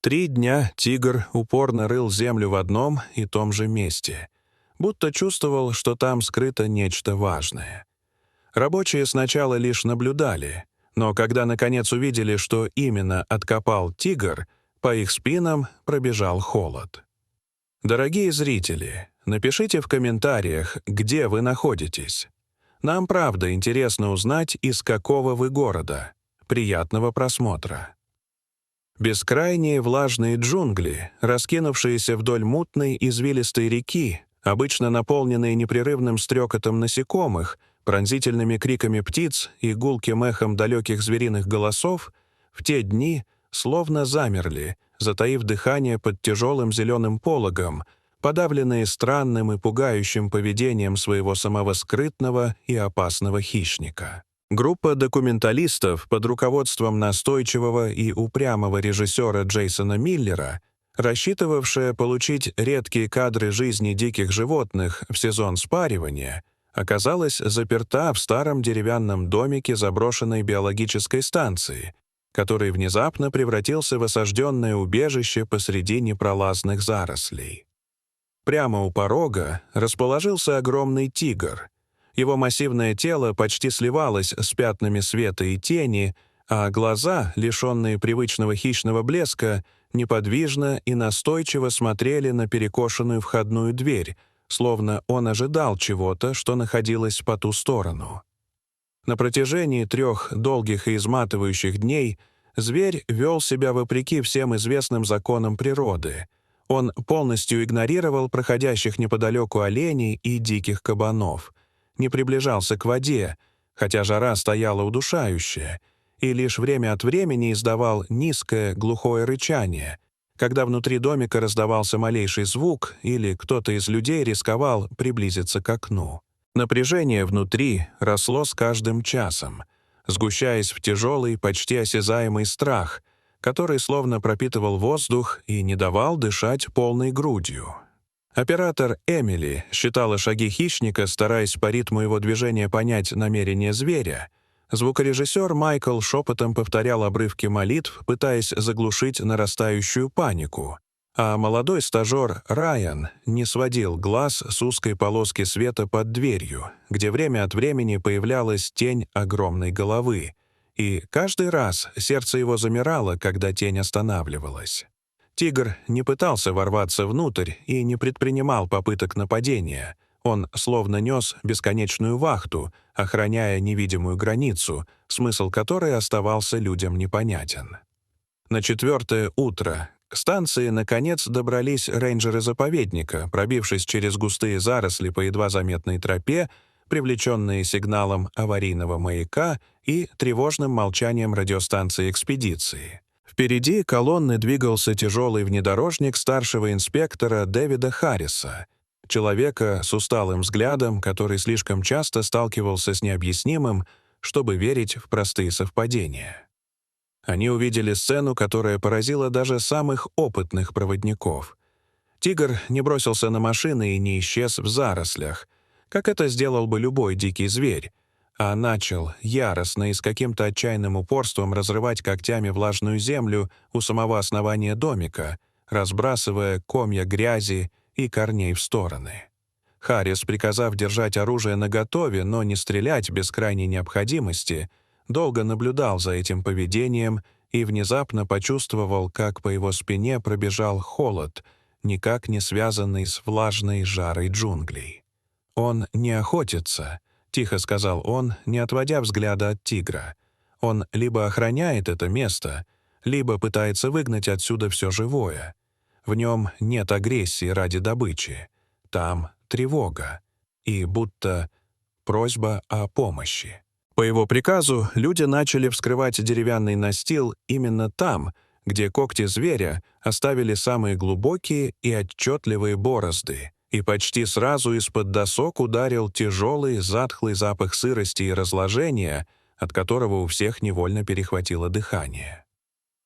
3 дня тигр упорно рыл землю в одном и том же месте, будто чувствовал, что там скрыто нечто важное. Рабочие сначала лишь наблюдали, но когда наконец увидели, что именно откопал тигр, по их спинам пробежал холод. Дорогие зрители, напишите в комментариях, где вы находитесь. Нам правда интересно узнать, из какого вы города. Приятного просмотра. Бескрайние влажные джунгли, раскинувшиеся вдоль мутной извилистой реки, обычно наполненные непрерывным стрекотом насекомых, пронзительными криками птиц и гулким эхом далеких звериных голосов, в те дни словно замерли, затаив дыхание под тяжелым зеленым пологом, подавленные странным и пугающим поведением своего самого скрытного и опасного хищника. Группа документалистов под руководством настойчивого и упрямого режиссера Джейсона Миллера, рассчитывавшая получить редкие кадры жизни диких животных в сезон спаривания, оказалась заперта в старом деревянном домике заброшенной биологической станции, который внезапно превратился в осажденное убежище посреди непролазных зарослей. Прямо у порога расположился огромный тигр. Его массивное тело почти сливалось с пятнами света и тени, а глаза, лишенные привычного хищного блеска, неподвижно и настойчиво смотрели на перекошенную входную дверь, словно он ожидал чего-то, что находилось по ту сторону. На протяжении 3 долгих и изматывающих дней зверь вел себя вопреки всем известным законам природы. Он полностью игнорировал проходящих неподалеку оленей и диких кабанов, не приближался к воде, хотя жара стояла удушающая, и лишь время от времени издавал низкое глухое рычание, когда внутри домика раздавался малейший звук или кто-то из людей рисковал приблизиться к окну. Напряжение внутри росло с каждым часом, сгущаясь в тяжелый, почти осязаемый страх, который словно пропитывал воздух и не давал дышать полной грудью. Оператор Эмили считала шаги хищника, стараясь по ритму его движения понять намерение зверя. Звукорежиссер Майкл шепотом повторял обрывки молитв, пытаясь заглушить нарастающую панику, а молодой стажер Райан не сводил глаз с узкой полоски света под дверью, где время от времени появлялась тень огромной головы, и каждый раз сердце его замирало, когда тень останавливалась. Тигр не пытался ворваться внутрь и не предпринимал попыток нападения. Он словно нес бесконечную вахту, охраняя невидимую границу, смысл которой оставался людям непонятен. На 4-е утро к станции наконец добрались рейнджеры заповедника, пробившись через густые заросли по едва заметной тропе, привлеченные сигналом аварийного маяка и тревожным молчанием радиостанции экспедиции. Впереди колонны двигался тяжелый внедорожник старшего инспектора Дэвида Харриса, человека с усталым взглядом, который слишком часто сталкивался с необъяснимым, чтобы верить в простые совпадения. Они увидели сцену, которая поразила даже самых опытных проводников. Тигр не бросился на машины и не исчез в зарослях, как это сделал бы любой дикий зверь, а начал яростно и с каким-то отчаянным упорством разрывать когтями влажную землю у самого основания домика, разбрасывая комья грязи и корней в стороны. Харрис, приказав держать оружие наготове, но не стрелять без крайней необходимости, долго наблюдал за этим поведением и внезапно почувствовал, как по его спине пробежал холод, никак не связанный с влажной жарой джунглей. «Он не охотится», — тихо сказал он, не отводя взгляда от тигра. «Он либо охраняет это место, либо пытается выгнать отсюда все живое. В нем нет агрессии ради добычи. Там тревога и будто просьба о помощи». По его приказу люди начали вскрывать деревянный настил именно там, где когти зверя оставили самые глубокие и отчетливые борозды, и почти сразу из-под досок ударил тяжелый, затхлый запах сырости и разложения, от которого у всех невольно перехватило дыхание.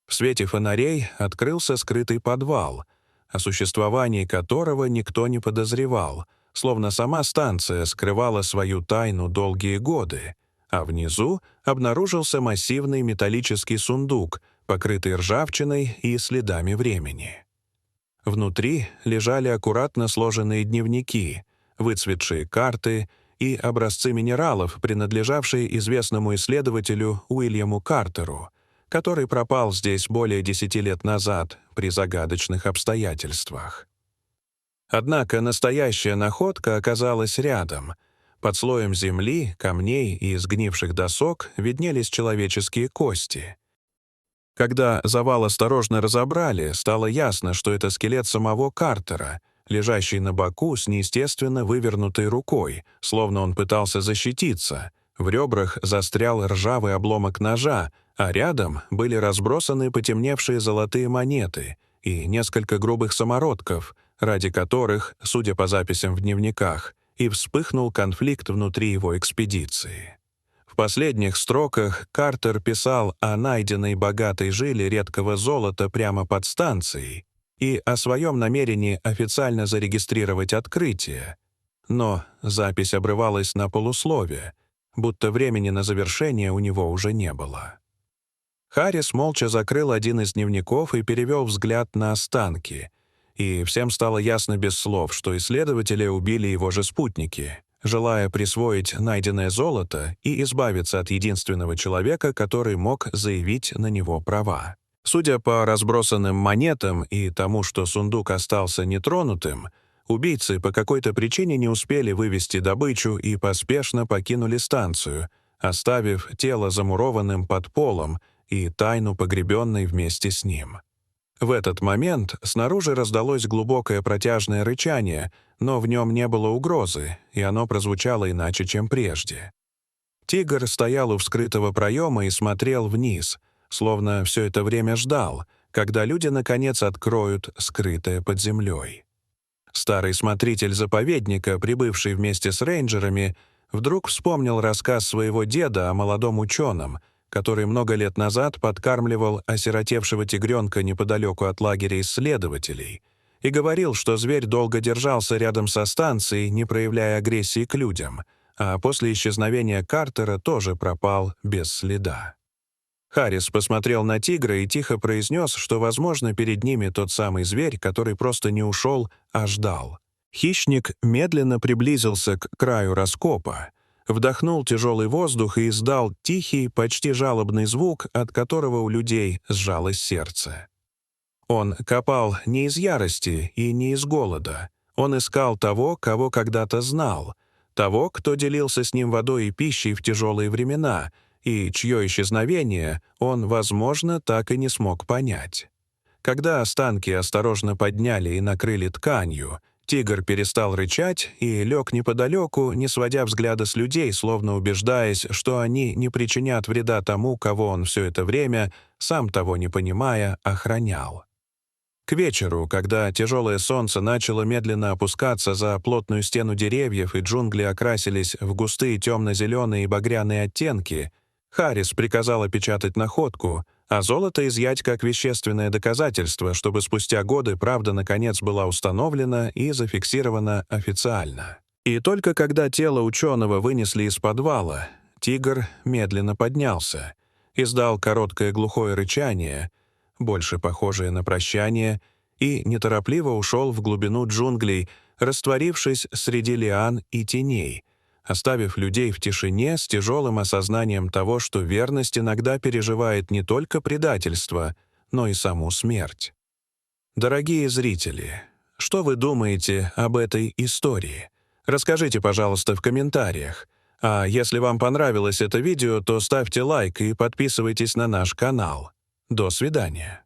В свете фонарей открылся скрытый подвал, о существовании которого никто не подозревал, словно сама станция скрывала свою тайну долгие годы, а внизу обнаружился массивный металлический сундук, покрытый ржавчиной и следами времени. Внутри лежали аккуратно сложенные дневники, выцветшие карты и образцы минералов, принадлежавшие известному исследователю Уильяму Картеру, который пропал здесь более 10 лет назад при загадочных обстоятельствах. Однако настоящая находка оказалась рядом. Под слоем земли, камней и сгнивших досок виднелись человеческие кости. Когда завал осторожно разобрали, стало ясно, что это скелет самого Картера, лежащий на боку с неестественно вывернутой рукой, словно он пытался защититься. В ребрах застрял ржавый обломок ножа, а рядом были разбросаны потемневшие золотые монеты и несколько грубых самородков, ради которых, судя по записям в дневниках, и вспыхнул конфликт внутри его экспедиции. В последних строках Картер писал о найденной богатой жиле редкого золота прямо под станцией и о своем намерении официально зарегистрировать открытие. Но запись обрывалась на полуслове, будто времени на завершение у него уже не было. Харрис молча закрыл один из дневников и перевел взгляд на останки, и всем стало ясно без слов, что исследователя убили его же спутники, желая присвоить найденное золото и избавиться от единственного человека, который мог заявить на него права. Судя по разбросанным монетам и тому, что сундук остался нетронутым, убийцы по какой-то причине не успели вывести добычу и поспешно покинули станцию, оставив тело замурованным под полом и тайну погребенной вместе с ним. В этот момент снаружи раздалось глубокое протяжное рычание, но в нем не было угрозы, и оно прозвучало иначе, чем прежде. Тигр стоял у вскрытого проема и смотрел вниз, словно все это время ждал, когда люди наконец откроют скрытое под землей. Старый смотритель заповедника, прибывший вместе с рейнджерами, вдруг вспомнил рассказ своего деда о молодом ученом, который много лет назад подкармливал осиротевшего тигренка неподалеку от лагеря исследователей, и говорил, что зверь долго держался рядом со станцией, не проявляя агрессии к людям, а после исчезновения Картера тоже пропал без следа. Харрис посмотрел на тигра и тихо произнес, что, возможно, перед ними тот самый зверь, который просто не ушел, а ждал. Хищник медленно приблизился к краю раскопа, вдохнул тяжелый воздух и издал тихий, почти жалобный звук, от которого у людей сжалось сердце. Он копал не из ярости и не из голода. Он искал того, кого когда-то знал, того, кто делился с ним водой и пищей в тяжелые времена, и чье исчезновение он, возможно, так и не смог понять. Когда останки осторожно подняли и накрыли тканью, тигр перестал рычать и лег неподалеку, не сводя взгляда с людей, словно убеждаясь, что они не причинят вреда тому, кого он все это время, сам того не понимая, охранял. К вечеру, когда тяжелое солнце начало медленно опускаться за плотную стену деревьев и джунгли окрасились в густые темно-зеленые и багряные оттенки, Харрис приказал опечатать находку, а золото изъять как вещественное доказательство, чтобы спустя годы правда наконец была установлена и зафиксирована официально. И только когда тело ученого вынесли из подвала, тигр медленно поднялся, издал короткое глухое рычание, больше похожее на прощание, и неторопливо ушел в глубину джунглей, растворившись среди лиан и теней, оставив людей в тишине с тяжелым осознанием того, что верность иногда переживает не только предательство, но и саму смерть. Дорогие зрители, что вы думаете об этой истории? Расскажите, пожалуйста, в комментариях. А если вам понравилось это видео, то ставьте лайк и подписывайтесь на наш канал. До свидания.